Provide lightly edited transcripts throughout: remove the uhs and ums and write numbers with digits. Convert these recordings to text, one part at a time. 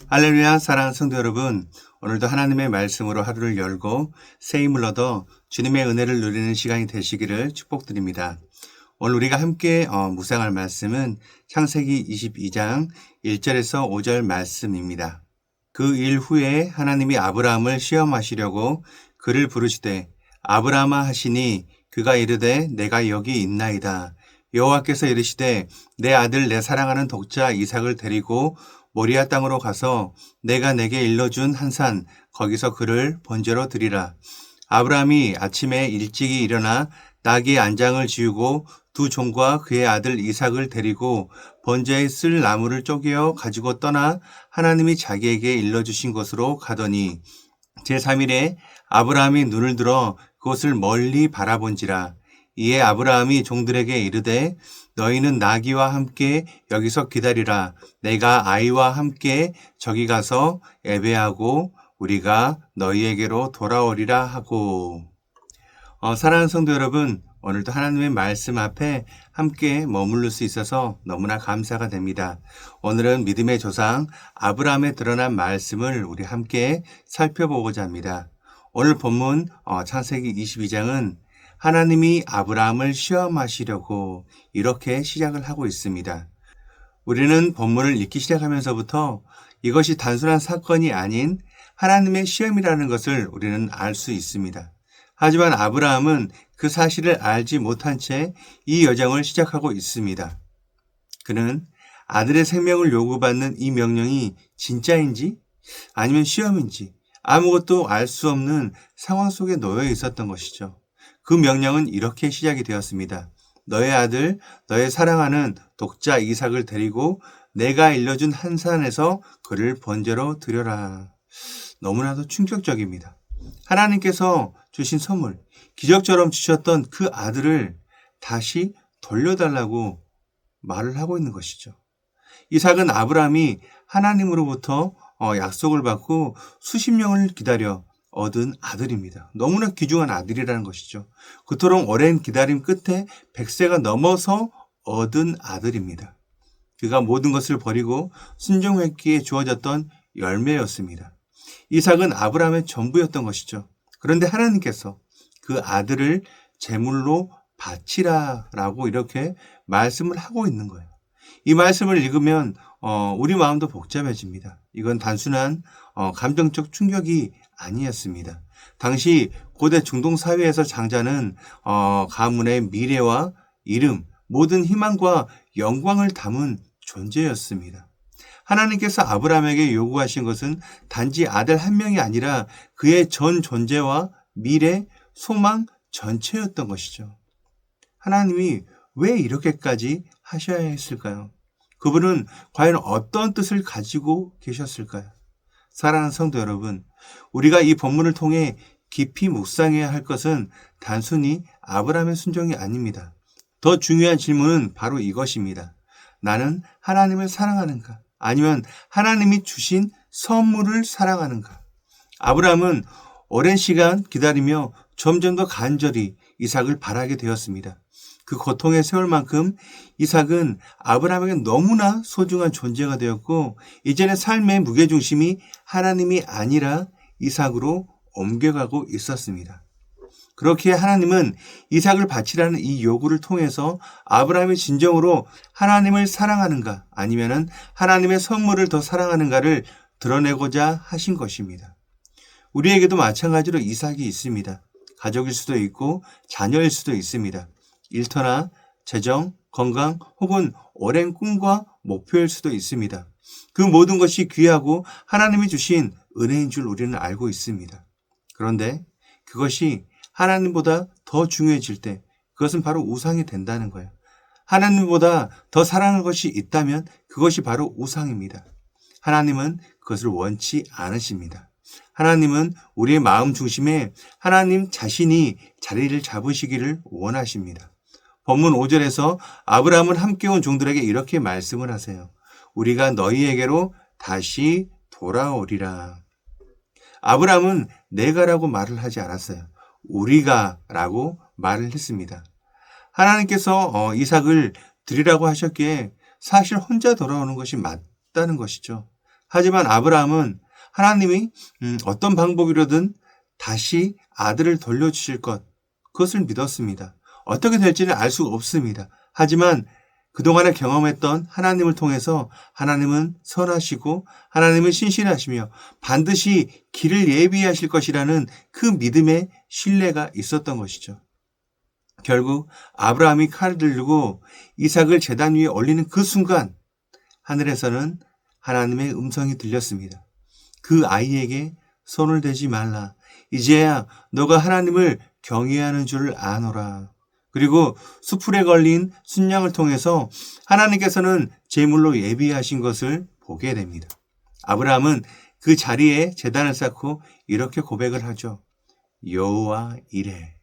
할렐루야, 사랑하는 성도 여러분. 오늘도 하나님의 말씀으로 하루를 열고 새 힘을 얻어 주님의 은혜를 누리는 시간이 되시기를 축복드립니다. 오늘 우리가 함께 묵상할 말씀은 창세기 22장 1절에서 5절 말씀입니다. 그 일 후에 하나님이 아브라함을 시험하시려고 그를 부르시되 아브라함아 하시니 그가 이르되 내가 여기 있나이다. 여호와께서 이르시되 내 아들 내 사랑하는 독자 이삭을 데리고 모리아 땅으로 가서 내가 내게 일러준 한 산 거기서 그를 번제로 드리라. 아브라함이 아침에 일찍이 일어나 나귀의 안장을 지우고 두 종과 그의 아들 이삭을 데리고 번제에 쓸 나무를 쪼개어 가지고 떠나 하나님이 자기에게 일러주신 곳으로 가더니 제3일에 아브라함이 눈을 들어 그곳을 멀리 바라본지라. 이에 아브라함이 종들에게 이르되 너희는 나귀와 함께 여기서 기다리라. 내가 아이와 함께 저기 가서 예배하고 우리가 너희에게로 돌아오리라 하고. 사랑하는 성도 여러분, 오늘도 하나님의 말씀 앞에 함께 머무를 수 있어서 너무나 감사가 됩니다. 오늘은 믿음의 조상 아브라함에 드러난 말씀을 우리 함께 살펴보고자 합니다. 오늘 본문 창세기 22장은 하나님이 아브라함을 시험하시려고 이렇게 시작을 하고 있습니다. 우리는 본문을 읽기 시작하면서부터 이것이 단순한 사건이 아닌 하나님의 시험이라는 것을 우리는 알 수 있습니다. 하지만 아브라함은 그 사실을 알지 못한 채 이 여정을 시작하고 있습니다. 그는 아들의 생명을 요구받는 이 명령이 진짜인지 아니면 시험인지 아무것도 알 수 없는 상황 속에 놓여 있었던 것이죠. 그 명령은 이렇게 시작이 되었습니다. 너의 아들, 너의 사랑하는 독자 이삭을 데리고 내가 일러준 한 산에서 그를 번제로 드려라. 너무나도 충격적입니다. 하나님께서 주신 선물, 기적처럼 주셨던 그 아들을 다시 돌려달라고 말을 하고 있는 것이죠. 이삭은 아브라함이 하나님으로부터 약속을 받고 수십 년을 기다려 얻은 아들입니다. 너무나 귀중한 아들이라는 것이죠. 그토록 오랜 기다림 끝에 100세가 넘어서 얻은 아들입니다. 그가 모든 것을 버리고 순종했기에 주어졌던 열매였습니다. 이삭은 아브라함의 전부였던 것이죠. 그런데 하나님께서 그 아들을 제물로 바치라라고 이렇게 말씀을 하고 있는 거예요. 이 말씀을 읽으면 우리 마음도 복잡해집니다. 이건 단순한 감정적 충격이 아니었습니다. 당시 고대 중동 사회에서 장자는 가문의 미래와 이름, 모든 희망과 영광을 담은 존재였습니다. 하나님께서 아브라함에게 요구하신 것은 단지 아들 한 명이 아니라 그의 전 존재와 미래, 소망 전체였던 것이죠. 하나님이 왜 이렇게까지 하셔야 했을까요? 그분은 과연 어떤 뜻을 가지고 계셨을까요? 사랑하는 성도 여러분, 우리가 이 본문을 통해 깊이 묵상해야 할 것은 단순히 아브라함의 순종이 아닙니다. 더 중요한 질문은 바로 이것입니다. 나는 하나님을 사랑하는가? 아니면 하나님이 주신 선물을 사랑하는가? 아브라함은 오랜 시간 기다리며 점점 더 간절히 이삭을 바라게 되었습니다. 그 고통의 세월만큼 이삭은 아브라함에게 너무나 소중한 존재가 되었고 이제는 삶의 무게중심이 하나님이 아니라 이삭으로 옮겨가고 있었습니다. 그렇게 하나님은 이삭을 바치라는 이 요구를 통해서 아브라함이 진정으로 하나님을 사랑하는가 아니면 하나님의 선물을 더 사랑하는가를 드러내고자 하신 것입니다. 우리에게도 마찬가지로 이삭이 있습니다. 가족일 수도 있고 자녀일 수도 있습니다. 일터나 재정, 건강 혹은 오랜 꿈과 목표일 수도 있습니다. 그 모든 것이 귀하고 하나님이 주신 은혜인 줄 우리는 알고 있습니다. 그런데 그것이 하나님보다 더 중요해질 때 그것은 바로 우상이 된다는 거예요. 하나님보다 더 사랑할 것이 있다면 그것이 바로 우상입니다. 하나님은 그것을 원치 않으십니다. 하나님은 우리의 마음 중심에 하나님 자신이 자리를 잡으시기를 원하십니다. 본문 5절에서 아브라함은 함께 온 종들에게 이렇게 말씀을 하세요. 우리가 너희에게로 다시 돌아오리라. 아브라함은 내가라고 말을 하지 않았어요. 우리가 라고 말을 했습니다. 하나님께서 이삭을 드리라고 하셨기에 사실 혼자 돌아오는 것이 맞다는 것이죠. 하지만 아브라함은 하나님이 어떤 방법이로든 다시 아들을 돌려주실 것, 그것을 믿었습니다. 어떻게 될지는 알 수 없습니다. 하지만 그동안에 경험했던 하나님을 통해서 하나님은 선하시고 하나님은 신실하시며 반드시 길을 예비하실 것이라는 그 믿음의 신뢰가 있었던 것이죠. 결국 아브라함이 칼을 들고 이삭을 제단 위에 올리는 그 순간 하늘에서는 하나님의 음성이 들렸습니다. 그 아이에게 손을 대지 말라. 이제야 너가 하나님을 경외하는 줄을 아노라. 그리고 수풀에 걸린 순양을 통해서 하나님께서는 제물로 예비하신 것을 보게 됩니다. 아브라함은 그 자리에 제단을 쌓고 이렇게 고백을 하죠. 여호와 이레.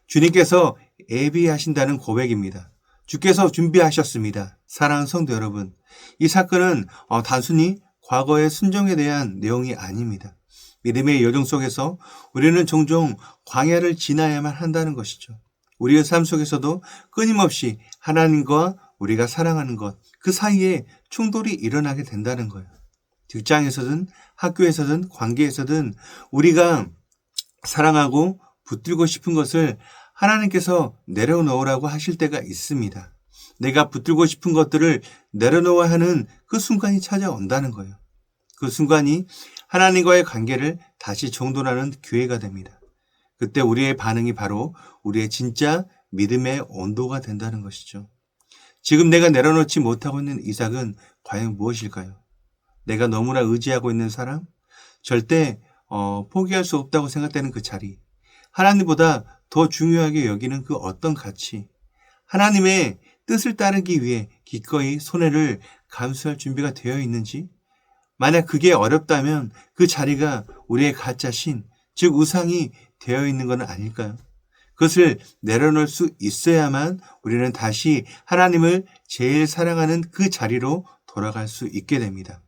주님께서 예비하신다는 고백입니다. 주께서 준비하셨습니다. 사랑하는 성도 여러분, 이 사건은 단순히 과거의 순종에 대한 내용이 아닙니다. 믿음의 여정 속에서 우리는 종종 광야를 지나야만 한다는 것이죠. 우리의 삶 속에서도 끊임없이 하나님과 우리가 사랑하는 것, 그 사이에 충돌이 일어나게 된다는 거예요. 직장에서든 학교에서든 관계에서든 우리가 사랑하고 붙들고 싶은 것을 하나님께서 내려놓으라고 하실 때가 있습니다. 내가 붙들고 싶은 것들을 내려놓아야 하는 그 순간이 찾아온다는 거예요. 그 순간이 하나님과의 관계를 다시 정돈하는 기회가 됩니다. 그때 우리의 반응이 바로 우리의 진짜 믿음의 온도가 된다는 것이죠. 지금 내가 내려놓지 못하고 있는 이삭은 과연 무엇일까요? 내가 너무나 의지하고 있는 사람? 절대 포기할 수 없다고 생각되는 그 자리. 하나님보다 더 중요하게 여기는 그 어떤 가치. 하나님의 뜻을 따르기 위해 기꺼이 손해를 감수할 준비가 되어 있는지? 만약 그게 어렵다면 그 자리가 우리의 가짜 신, 즉 우상이 되어 있는 건 아닐까요? 그것을 내려놓을 수 있어야만 우리는 다시 하나님을 제일 사랑하는 그 자리로 돌아갈 수 있게 됩니다.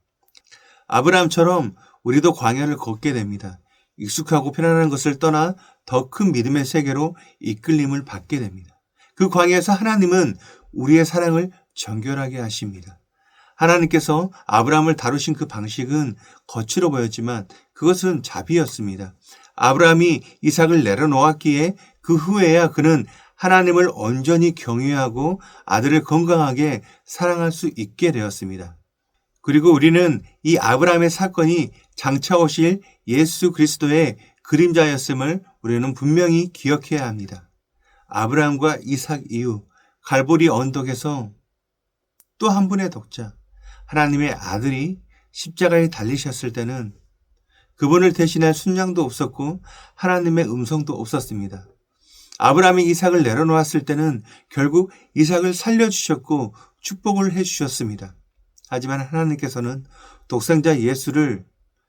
아브라함처럼 우리도 광야를 걷게 됩니다. 익숙하고 편안한 것을 떠나 더 큰 믿음의 세계로 이끌림을 받게 됩니다. 그 광야에서 하나님은 우리의 사랑을 정결하게 하십니다. 하나님께서 아브라함을 다루신 그 방식은 거칠어 보였지만 그것은 자비였습니다. 아브라함이 이삭을 내려놓았기에 그 후에야 그는 하나님을 온전히 경외하고 아들을 건강하게 사랑할 수 있게 되었습니다. 그리고 우리는 이 아브라함의 사건이 장차 오실 예수 그리스도의 그림자였음을 우리는 분명히 기억해야 합니다. 아브라함과 이삭 이후 갈보리 언덕에서 또 한 분의 독자, 하나님의 아들이 십자가에 달리셨을 때는 그분을 대신할 순양도 없었고 하나님의 음성도 없었습니다. 아브라함이 이삭을 내려놓았을 때는 결국 이삭을 살려주셨고 축복을 해주셨습니다. 하지만 하나님께서는 독생자 예수를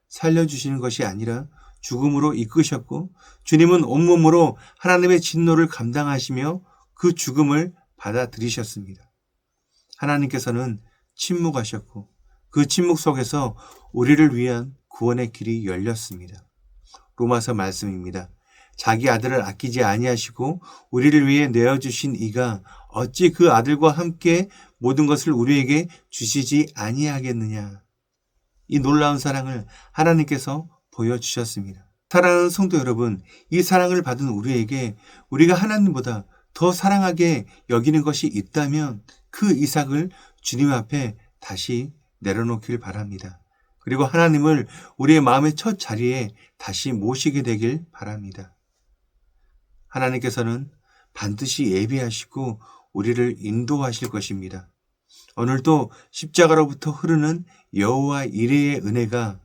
살려주시는 것이 아니라 죽음으로 이끄셨고 주님은 온몸으로 하나님의 진노를 감당하시며 그 죽음을 받아들이셨습니다. 하나님께서는 침묵하셨고 그 침묵 속에서 우리를 위한 구원의 길이 열렸습니다. 로마서 말씀입니다. 자기 아들을 아끼지 아니하시고 우리를 위해 내어주신 이가 어찌 그 아들과 함께 모든 것을 우리에게 주시지 아니하겠느냐. 이 놀라운 사랑을 하나님께서 보여주셨습니다. 사랑하는 성도 여러분, 이 사랑을 받은 우리에게 우리가 하나님보다 더 사랑하게 여기는 것이 있다면 그 이삭을 주님 앞에 다시 내려놓길 바랍니다. 그리고 하나님을 우리의 마음의 첫 자리에 다시 모시게 되길 바랍니다. 하나님께서는 반드시 예비하시고 우리를 인도하실 것입니다. 오늘도 십자가로부터 흐르는 여호와 이레의 은혜가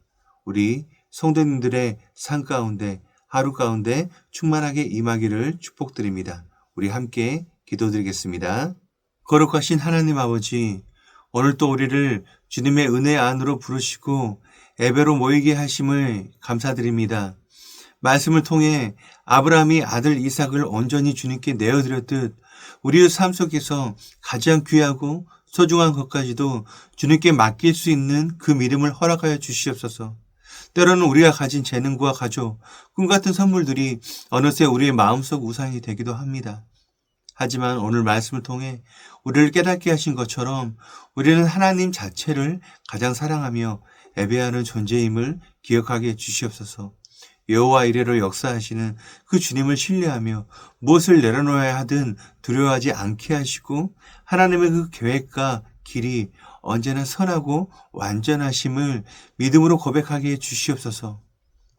우리 성도님들의 삶 가운데 하루 가운데 충만하게 임하기를 축복드립니다. 우리 함께 기도드리겠습니다. 거룩하신 하나님 아버지, 오늘 또 우리를 주님의 은혜 안으로 부르시고 예배로 모이게 하심을 감사드립니다. 말씀을 통해 아브라함이 아들 이삭을 온전히 주님께 내어드렸듯 우리의 삶 속에서 가장 귀하고 소중한 것까지도 주님께 맡길 수 있는 그 믿음을 허락하여 주시옵소서. 때로는 우리가 가진 재능과 가족, 꿈 같은 선물들이 어느새 우리의 마음속 우상이 되기도 합니다. 하지만 오늘 말씀을 통해 우리를 깨닫게 하신 것처럼 우리는 하나님 자체를 가장 사랑하며 예배하는 존재임을 기억하게 해 주시옵소서. 여호와 이레로 역사하시는 그 주님을 신뢰하며 무엇을 내려놓아야 하든 두려워하지 않게 하시고 하나님의 그 계획과 길이 언제나 선하고 완전하심을 믿음으로 고백하게 해 주시옵소서.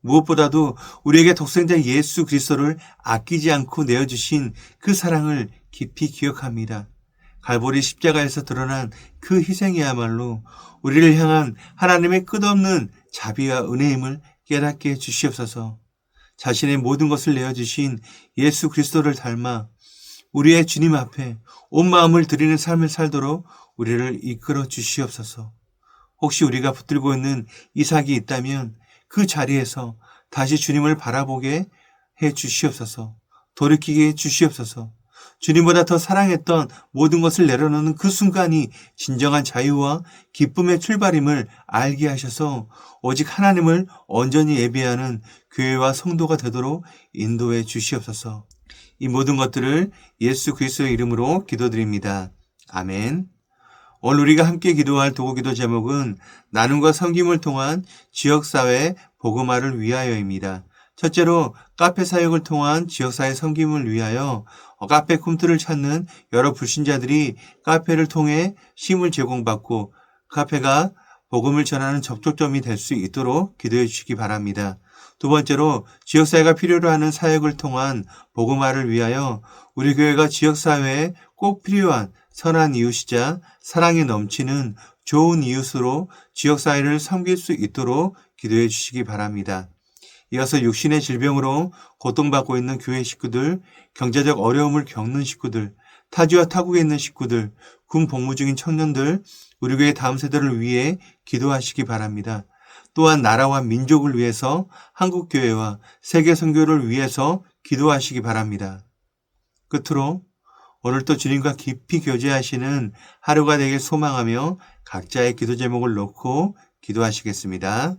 무엇보다도 우리에게 독생자 예수 그리스도를 아끼지 않고 내어주신 그 사랑을 깊이 기억합니다. 갈보리 십자가에서 드러난 그 희생이야말로 우리를 향한 하나님의 끝없는 자비와 은혜임을 깨닫게 해 주시옵소서. 자신의 모든 것을 내어주신 예수 그리스도를 닮아 우리의 주님 앞에 온 마음을 드리는 삶을 살도록 우리를 이끌어 주시옵소서. 혹시 우리가 붙들고 있는 이삭이 있다면 그 자리에서 다시 주님을 바라보게 해 주시옵소서. 돌이키게 해 주시옵소서. 주님보다 더 사랑했던 모든 것을 내려놓는 그 순간이 진정한 자유와 기쁨의 출발임을 알게 하셔서 오직 하나님을 온전히 예배하는 교회와 성도가 되도록 인도해 주시옵소서. 이 모든 것들을 예수 그리스도의 이름으로 기도드립니다. 아멘. 오늘 우리가 함께 기도할 도구기도 제목은 나눔과 섬김을 통한 지역사회 복음화를 위하여입니다. 첫째로 카페 사역을 통한 지역사회 섬김을 위하여 카페 쿰트를 찾는 여러 불신자들이 카페를 통해 쉼을 제공받고 카페가 복음을 전하는 접촉점이 될 수 있도록 기도해 주시기 바랍니다. 두 번째로 지역사회가 필요로 하는 사역을 통한 복음화를 위하여 우리 교회가 지역사회에 꼭 필요한 선한 이웃이자 사랑이 넘치는 좋은 이웃으로 지역사회를 섬길 수 있도록 기도해 주시기 바랍니다. 이어서 육신의 질병으로 고통받고 있는 교회 식구들, 경제적 어려움을 겪는 식구들, 타지와 타국에 있는 식구들, 군 복무 중인 청년들, 우리 교회 다음 세대를 위해 기도하시기 바랍니다. 또한 나라와 민족을 위해서 한국교회와 세계 선교를 위해서 기도하시기 바랍니다. 끝으로 오늘도 주님과 깊이 교제하시는 하루가 되길 소망하며 각자의 기도 제목을 놓고 기도하시겠습니다.